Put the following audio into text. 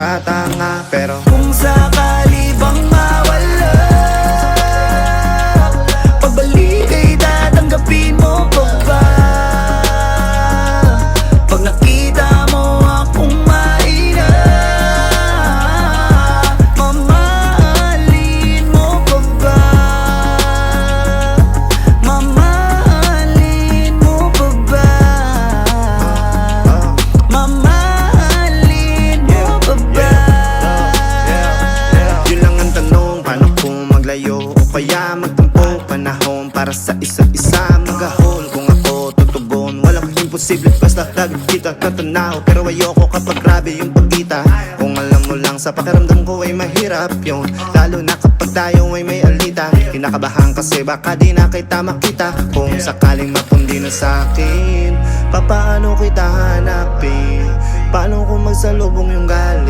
Tanga pero kung sakali bang mawala, pagbalik ay tatanggapin mo pa ba? Pag nakita mo akong mahina, mamahalin mo pa ba? Mamahalin mo pa ba? Mamahalin mo pa ba? yun lang ang tanong, paano kung maglayo o kaya magtampo? Panahon para sa isa't isa, magahol kung ako tutugon. Walang imposible basta lagi kita katanaw. Pero ayoko kapag grabe yung pagkita. Kung alam mo lang sa pakiramdam ko ay mahirap yun, lalo na kapag tayo ay may alita. Kinakabahan kasi baka di na kita makita. Kung sakaling mapundi na sa'kin, papaano kita hanapin? Paano kung magsalubong yung galit?